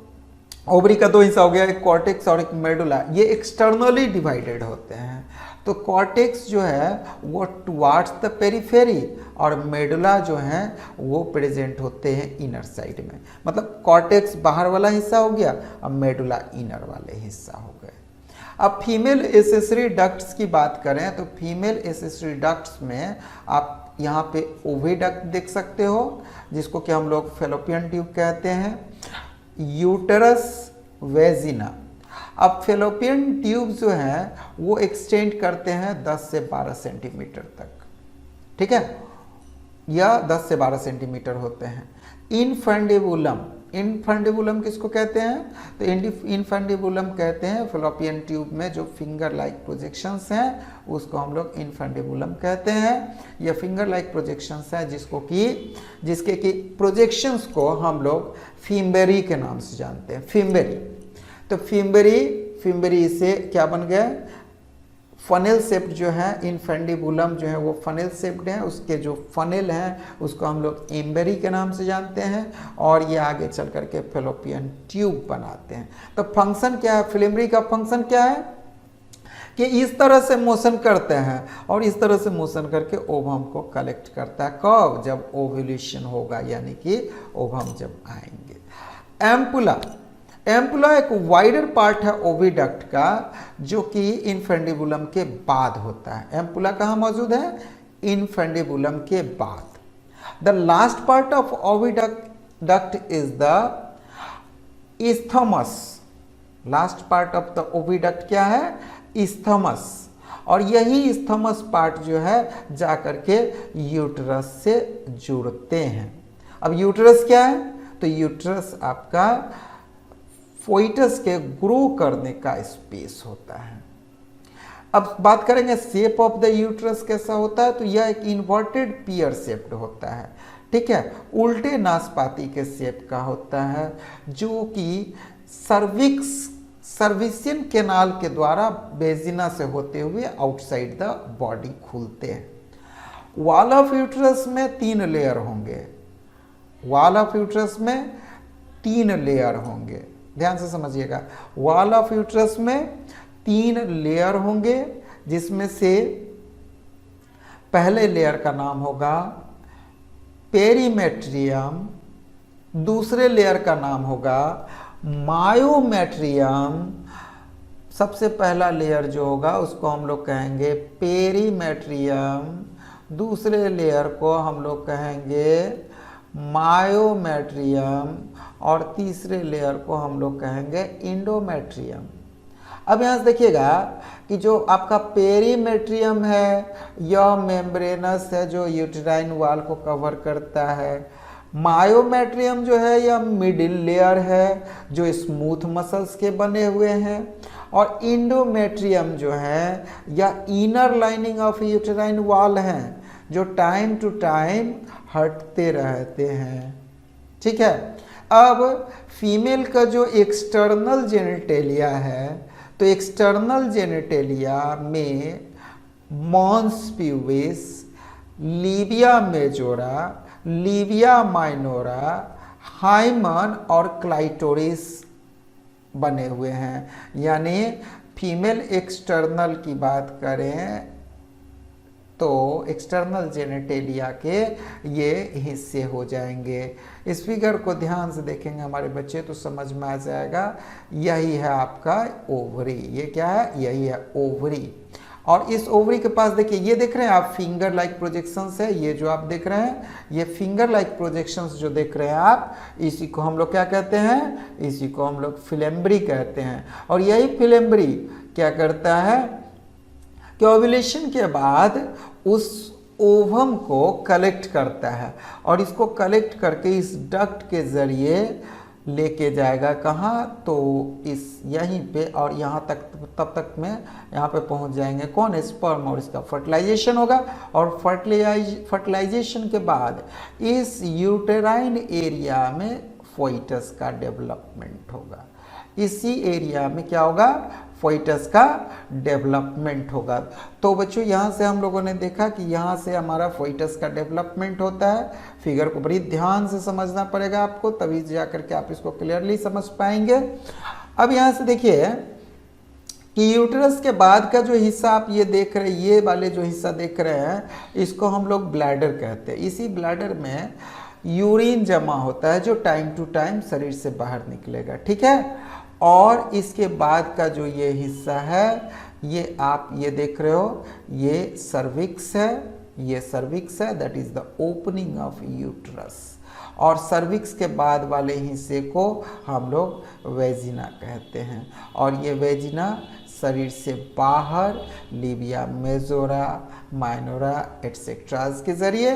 ओवरी का दो हिस्सा हो गया, एक कॉर्टेक्स और एक मेडुला। ये एक्सटर्नली डिवाइडेड होते हैं। तो कॉर्टेक्स जो है वो टुवार्ड्स द पेरिफेरी और मेडुला जो है वो प्रेजेंट होते हैं इनर साइड में। मतलब कॉर्टेक्स बाहर वाला हिस्सा हो गया और मेडुला इनर वाले हिस्सा हो गए। अब फीमेल एसेसरी डक्ट्स की बात करें तो फीमेल एसेसरी डक्ट्स में आप यहाँ पे ओविडक्ट देख सकते हो, जिसको कि हम लोग फेलोपियन ट्यूब कहते हैं, यूटरस, वेजिना। अब फेलोपियन ट्यूब जो है वो एक्सटेंड करते हैं 10 से 12 सेंटीमीटर तक, ठीक है, या 10 से 12 सेंटीमीटर होते हैं। इनफंडिबुलम, इनफंडिबुलम किसको कहते हैं? तो इनफंडिबुलम कहते हैं फेलोपियन ट्यूब में जो फिंगर लाइक प्रोजेक्शंस हैं उसको हम लोग इनफंडिबुलम कहते हैं। या फिंगर लाइक प्रोजेक्शंस है जिसके कि प्रोजेक्शंस को हम लोग फिम्बेरी के नाम से जानते हैं, फिम्बेरी। तो फिम्बेरी से क्या बन गया? फनेल शेप्ड जो है इनफेंडिबुलम जो है वो फनेल शेप्ड है, उसके जो फनेल हैं उसको हम लोग एम्बेरी के नाम से जानते हैं और ये आगे चल करके फेलोपियन ट्यूब बनाते हैं। तो फंक्शन क्या है? फिलेमरी का फंक्शन क्या है कि इस तरह से मोशन करते हैं और इस तरह से मोशन करके ओवम को कलेक्ट करता है। कब? जब ओव्यूलेशन होगा, यानी कि ओवम जब आएंगे। एम्पुला, एम्पुला एक वाइडर पार्ट है ओविडक्ट का जो कि इनफेंडिबुलम के बाद होता है। एम्पुला कहाँ मौजूद है? इनफेंडिबुलम के बाद। The last part of oviduct is the isthmus. Last part of the oviduct क्या है? इस्थमस। और यही इस्थमस पार्ट जो है जाकर के यूटरस से जुड़ते हैं। अब यूटरस क्या है? तो यूटरस आपका फोइटस के ग्रो करने का स्पेस होता है। अब बात करेंगे शेप ऑफ द यूट्रस कैसा होता है, तो यह एक इन्वर्टेड पियर शेप्ड होता है, ठीक है, उल्टे नाशपाती के शेप का होता है, जो कि सर्विसियन कैनाल के द्वारा वेजिना से होते हुए आउटसाइड द बॉडी खुलते हैं। वॉल ऑफ यूट्रस में 3 लेयर होंगे, वॉल ऑफ यूट्रस में 3 लेयर होंगे, ध्यान से समझिएगा। वॉल ऑफ यूट्रस में 3 लेयर होंगे, जिसमें से पहले लेयर का नाम होगा पेरीमेट्रियम, दूसरे लेयर का नाम होगा मायोमेट्रियम। सबसे पहला लेयर जो होगा उसको हम लोग कहेंगे पेरीमेट्रियम, दूसरे लेयर को हम लोग कहेंगे मायोमेट्रियम और तीसरे लेयर को हम लोग कहेंगे इंडोमेट्रियम। अब यहाँ से देखिएगा कि जो आपका पेरीमेट्रियम है यह मेम्ब्रेनस है जो यूटेराइन वॉल को कवर करता है। मायोमेट्रियम जो है यह मिडिल लेयर है जो स्मूथ मसल्स के बने हुए हैं और इंडोमेट्रियम जो है यह inner lining of uterine wall है जो टाइम टू टाइम हटते रहते हैं, ठीक है। अब फीमेल का जो एक्सटर्नल जेनिटेलिया है तो एक्सटर्नल जेनिटेलिया में mons pubis, labia majora, labia minora, hymen और क्लाइटोरिस बने हुए हैं। यानी फीमेल एक्सटर्नल की बात करें तो एक्सटर्नल जेनिटेलिया के ये हिस्से हो जाएंगे। इस फिगर को ध्यान से देखेंगे हमारे बच्चे तो समझ में आ जाएगा। यही है आपका ओवरी, ये क्या है? यही है ओवरी। और इस ओवरी के पास देखिए, ये देख रहे हैं आप फिंगर लाइक प्रोजेक्शंस है, ये जो आप देख रहे हैं ये फिंगर लाइक प्रोजेक्शंस जो देख रहे हैं आप, इसी को हम लोग क्या कहते हैं? इसी को हम लोग फिलेम्ब्री कहते हैं। और यही फिलेम्ब्री क्या करता है कि ओव्यूलेशन के बाद उस ओवम को कलेक्ट करता है और इसको कलेक्ट करके इस डक्ट के जरिए लेके जाएगा कहाँ? तो इस यहीं पे और यहाँ तक, तब तक में यहाँ पे पहुँच जाएंगे कौन? स्पर्म, और इसका फर्टिलाइजेशन होगा और फर्टिलाइजेशन के बाद इस यूटेराइन एरिया में फोइटस का डेवलपमेंट होगा। इसी एरिया में क्या होगा? फोइटस का डेवलपमेंट होगा। तो बच्चों यहाँ से हम लोगों ने देखा कि यहाँ से हमारा फोइटस का डेवलपमेंट होता है। फिगर को बड़ी ध्यान से समझना पड़ेगा आपको, तभी जाकर के आप इसको क्लियरली समझ पाएंगे। अब यहाँ से देखिए कि यूट्रस के बाद का जो हिस्सा आप ये देख रहे हैं, ये वाले जो हिस्सा देख रहे हैं, इसको हम लोग ब्लैडर कहते हैं। इसी ब्लैडर में यूरिन जमा होता है जो टाइम टू टाइम शरीर से बाहर निकलेगा, ठीक है। और इसके बाद का जो ये हिस्सा है, ये आप ये देख रहे हो, ये सर्विक्स है, ये सर्विक्स है, that is the opening of uterus. और सर्विक्स के बाद वाले हिस्से को हम लोग वेजिना कहते हैं। और ये वेजिना शरीर से बाहर लिबिया मेजोरा, माइनोरा एटसेट्राज के जरिए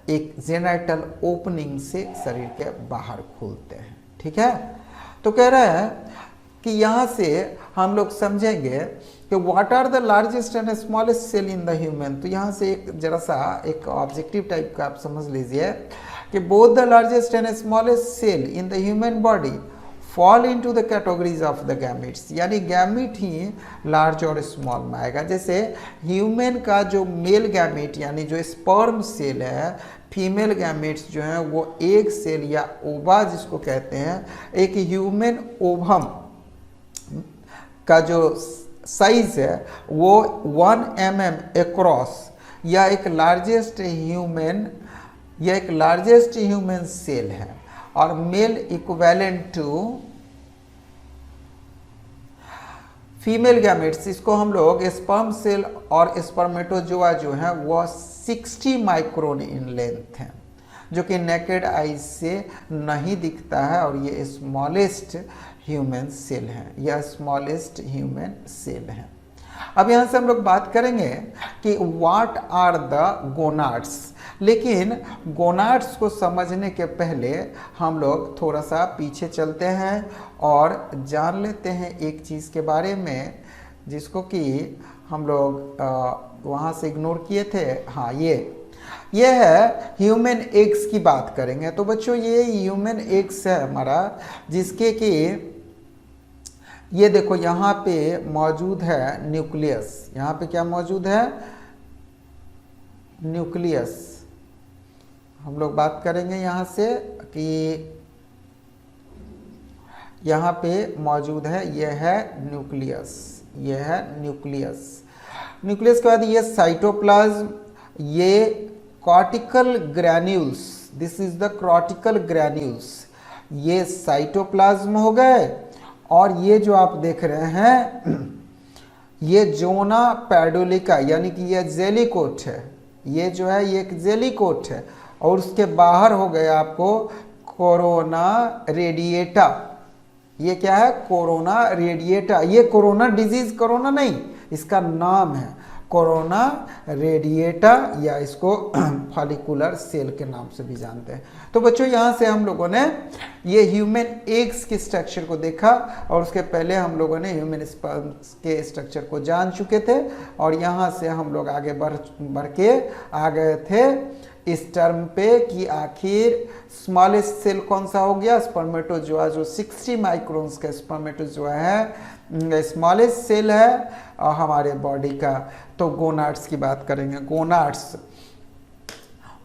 एक जेनाइटल ओपनिंग से शरीर के बाहर खोलते हैं, ठीक है। तो कह रहा है कि यहाँ से हम लोग समझेंगे कि what are the largest and smallest cell in the human. तो यहाँ से एक जरा सा एक ऑब्जेक्टिव टाइप का आप समझ लीजिए कि both the largest and smallest cell in the human body fall into the categories of the gametes, यानी गैमिट ही लार्ज और स्मॉल में आएगा। जैसे ह्यूमन का जो मेल गैमिट यानी जो स्पर्म सेल है, फीमेल गैमेट्स जो हैं वो एक सेल या ओवा जिसको कहते हैं, एक ह्यूमन ओवम का जो साइज है वो 1 mm अक्रॉस या एक लार्जेस्ट ह्यूमन सेल है। और male equivalent to female gametes, इसको हम लोग स्पर्म सेल और स्पर्मेटोजोआ जो है वो 60 माइक्रोन इन लेंथ है, जो कि नेकेड आई से नहीं दिखता है। और ये स्मॉलेस्ट ह्यूमन सेल है, यह स्मॉलेस्ट ह्यूमन सेल है। अब यहाँ से हम लोग बात करेंगे कि व्हाट आर द गोनाड्स। लेकिन गोनाड्स को समझने के पहले हम लोग थोड़ा सा पीछे चलते हैं और जान लेते हैं एक चीज़ के बारे में जिसको कि हम लोग वहाँ से इग्नोर किए थे। हाँ, ये है ह्यूमन एग्स की बात करेंगे। तो बच्चों ये ह्यूमन एग्स है हमारा, जिसके कि ये देखो यहाँ पे मौजूद है न्यूक्लियस। यहाँ पे क्या मौजूद है? न्यूक्लियस। हम लोग बात करेंगे यहाँ से कि यहाँ पे मौजूद है, ये है न्यूक्लियस, ये है न्यूक्लियस। न्यूक्लियस के बाद ये साइटोप्लाज्म, ये cortical granules, this is the cortical granules, ये साइटोप्लाज्म हो गए। और ये जो आप देख रहे हैं ये जोना पैडोलिका यानी कि ये जेली कोट है, ये जो है ये एक जेली कोट है। और उसके बाहर हो गया आपको कोरोना रेडिएटा। ये क्या है? Corona radiata. ये कोरोना डिजीज कोरोना नहीं, इसका नाम है कोरोना रेडिएटा, या इसको फॉलिकुलर सेल के नाम से भी जानते हैं। तो बच्चों यहाँ से हम लोगों ने ये ह्यूमन एग्स के स्ट्रक्चर को देखा, और उसके पहले हम लोगों ने ह्यूमन स्पर्म के स्ट्रक्चर को जान चुके थे। और यहाँ से हम लोग आगे बढ़ के आ गए थे इस टर्म पे कि आखिर स्मॉलेस्ट सेल कौन सा हो गया? स्पर्मेटोजोआ, जो 60 माइक्रोन्स का स्पर्मेटोजोआ है, स्मॉलेस्ट सेल है हमारे बॉडी का। तो गोनाड्स की बात करेंगे। Gonads,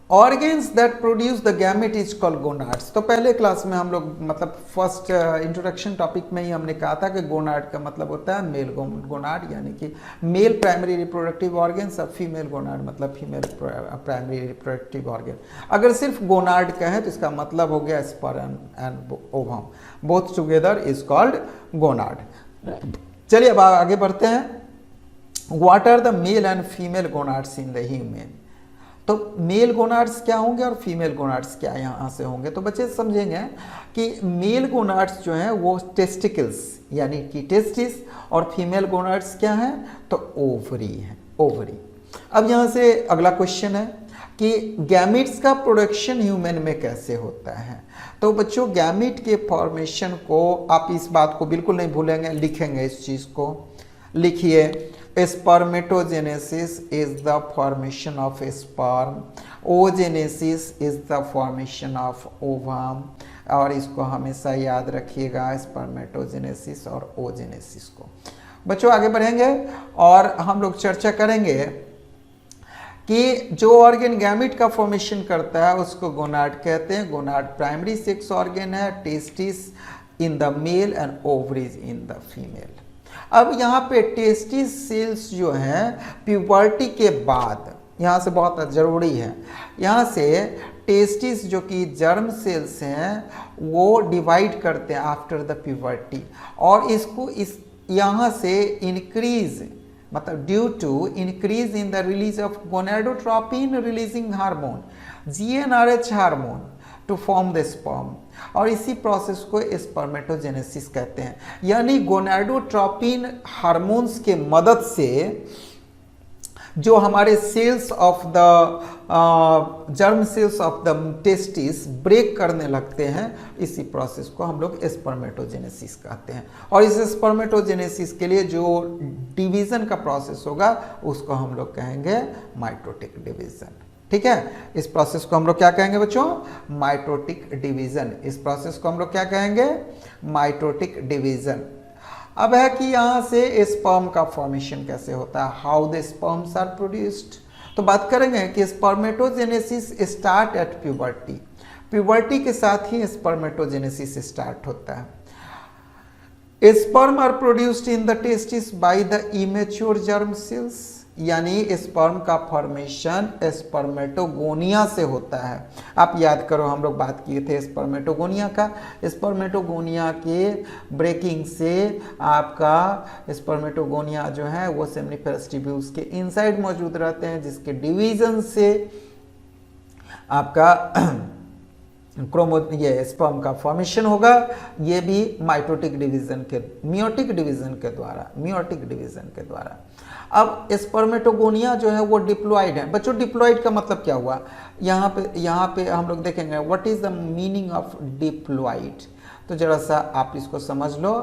organs that produce the gamete is called gonads. तो पहले क्लास में हम लोग मतलब फर्स्ट इंट्रोडक्शन टॉपिक में ही हमने कहा था कि गोनाड का मतलब होता है मेल गोनाड, यानी कि मेल प्राइमरी रिप्रोडक्टिव ऑर्गन, सब फीमेल गोनाड मतलब फीमेल प्राइमरी रिप्रोडक्टिव ऑर्गन। अगर सिर्फ गोनाड कहें तो इसका मतलब हो गया sperm and ovum, both together is called gonad. चलिए अब आगे बढ़ते हैं। What are the male and female gonads in the human. तो मेल गोनाड्स क्या होंगे और फीमेल गोनाड्स क्या यहाँ से होंगे? तो बच्चे समझेंगे कि मेल गोनाड्स जो हैं वो टेस्टिकल्स यानी कि टेस्टिस, और फीमेल गोनाड्स क्या हैं? तो ओवरी है, ओवरी। अब यहाँ से अगला क्वेश्चन है कि गैमिट्स का प्रोडक्शन ह्यूमन में कैसे होता है। तो बच्चों गैमिट के फॉर्मेशन को आप इस बात को बिल्कुल नहीं भूलेंगे, लिखेंगे इस चीज़ को, लिखिए। Spermatogenesis is the formation of a sperm, oogenesis is the formation of ovum, और इसको हमेशा याद रखिएगा स्पर्मेटोजेनेसिस और ओजेनेसिस को। बच्चों आगे बढ़ेंगे और हम लोग चर्चा करेंगे कि जो ऑर्गन गैमिट का फॉर्मेशन करता है उसको गोनाड कहते हैं। गोनाड प्राइमरी सेक्स ऑर्गन है, testis in the male and ovaries in the female. अब यहाँ पे टेस्टिस सेल्स जो हैं प्यूबर्टी के बाद, यहाँ से बहुत ज़रूरी है, यहाँ से टेस्टिस जो कि जर्म सेल्स हैं वो डिवाइड करते हैं आफ्टर द प्यूबर्टी, और इसको इस यहाँ से इंक्रीज, मतलब due to increase in the release of gonadotropin releasing hormone, GnRH hormone to form the sperm, और इसी प्रोसेस को स्पर्मेटोजेनेसिस कहते हैं। यानी गोनाडोट्रोपिन हार्मोन्स के मदद से जो हमारे cells of the germ cells of the testis break करने लगते हैं, इसी प्रोसेस को हम लोग स्पर्मेटोजेनेसिस कहते हैं। और इस स्पर्मेटोजेनेसिस के लिए जो डिवीजन का प्रोसेस होगा उसको हम लोग कहेंगे माइटोटिक डिवीजन। ठीक है, इस प्रोसेस को हम लोग क्या कहेंगे बच्चों? Mitotic division. इस प्रोसेस को हम लोग क्या कहेंगे? Mitotic division. अब है कि यहाँ से स्पर्म का फॉर्मेशन कैसे होता है, how the sperms are produced. तो बात करेंगे कि spermatogenesis start at puberty, puberty के साथ ही स्पर्मेटोजेनेसिस स्टार्ट होता है। Sperm are produced in the testis by the immature germ cells, यानी स्पर्म का फॉर्मेशन स्पर्मेटोगोनिया से होता है। आप याद करो, हम लोग बात किए थे स्पर्मेटोगोनिया का। स्पर्मेटोगोनिया के ब्रेकिंग से आपका स्पर्मेटोगोनिया जो है वो सेमिनिफेरस ट्यूब्यूल्स के इनसाइड मौजूद रहते हैं, जिसके डिवीजन से आपका ये स्पर्म का फॉर्मेशन होगा। ये भी माइटोटिक डिवीजन के, मियोटिक डिवीजन के द्वारा। अब स्पर्मेटोगोनिया जो है वो डिप्लॉइड है। बच्चों डिप्लॉइड का मतलब क्या हुआ? यहाँ पे हम लोग देखेंगे what is the meaning of diploid. तो जरा सा आप इसको समझ लो।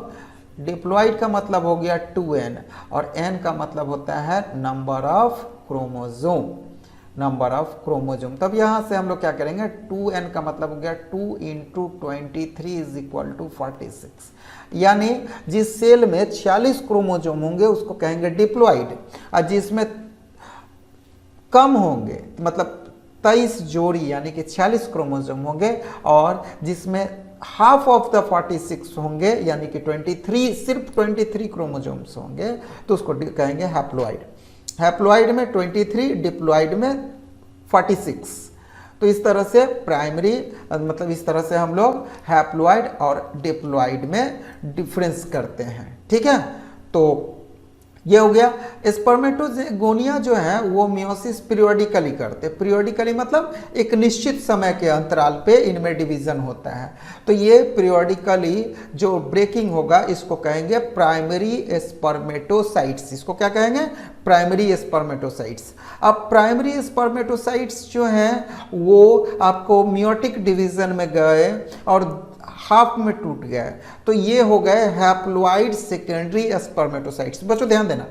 डिप्लॉइड का मतलब हो गया 2n, और n का मतलब होता है number of chromosome, number of chromosome. तब यहाँ से हम लोग क्या करेंगे? 2n का मतलब हो गया 2 × 23 = 46, यानी जिस सेल में 46 क्रोमोजोम होंगे उसको कहेंगे डिप्लॉइड, और जिसमें कम होंगे मतलब 23 जोड़ी यानी कि 46 क्रोमोजोम होंगे, और जिसमें हाफ ऑफ द 46 होंगे यानी कि 23, सिर्फ 23 क्रोमोजोम्स होंगे, तो उसको कहेंगे हैप्लॉइड। हैप्लॉइड में 23, डिप्लॉइड में 46। तो इस तरह से प्राइमरी, मतलब इस तरह से हम लोग हैप्लॉइड और डिप्लॉइड में डिफरेंस करते हैं। ठीक है, तो ये हो गया। स्पर्मेटोगोनिया जो है वो मियोसिस पीरियोडिकली करते, पीरियोडिकली मतलब एक निश्चित समय के अंतराल पे इनमें डिवीजन होता है। तो ये पीरियोडिकली जो ब्रेकिंग होगा इसको कहेंगे प्राइमरी स्पर्मेटोसाइट्स। इसको क्या कहेंगे? Primary spermatocytes. अब प्राइमरी स्पर्मेटोसाइट्स जो हैं वो आपको मियोटिक डिवीजन में गए और हाफ में टूट गया है, तो ये हो गए हैप्लॉइड सेकेंडरी स्पर्मेटोसाइट्स। बच्चों ध्यान देना,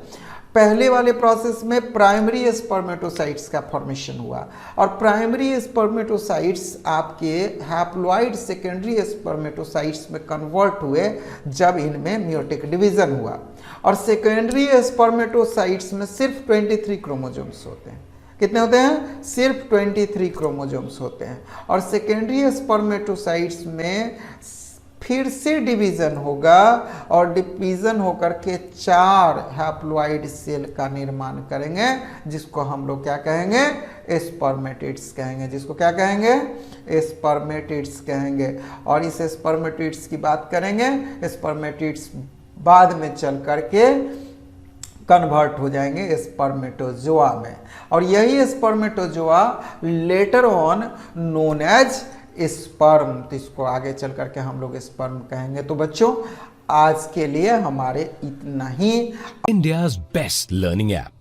पहले वाले प्रोसेस में प्राइमरी स्पर्मेटोसाइट्स का फॉर्मेशन हुआ, और प्राइमरी स्पर्मेटोसाइट्स आपके हैप्लॉइड सेकेंडरी स्पर्मेटोसाइट्स में कन्वर्ट हुए जब इनमें मियोटिक डिवीजन हुआ। और सेकेंडरी स्पर्मेटोसाइट्स में सिर्फ 23 क्रोमोजोम्स होते हैं। कितने होते हैं? सिर्फ 23 क्रोमोजोम्स होते हैं। और सेकेंडरी स्पर्मेटोसाइट्स में फिर से डिवीजन होगा, और डिवीजन होकर के 4 हैप्लॉइड सेल का निर्माण करेंगे, जिसको हम लोग क्या कहेंगे? स्पर्मेटिड्स कहेंगे। जिसको क्या कहेंगे? स्पर्मेटिड्स कहेंगे। और इस स्पर्मेटिड्स की बात करेंगे, स्पर्मेटिड्स बाद में चल करके कन्वर्ट हो जाएंगे स्पर्मेटोजोआ में, और यही spermatozoa later on known as sperm. तो इसको आगे चल करके हम लोग स्पर्म कहेंगे। तो बच्चों आज के लिए हमारे इतना ही। India's best learning app.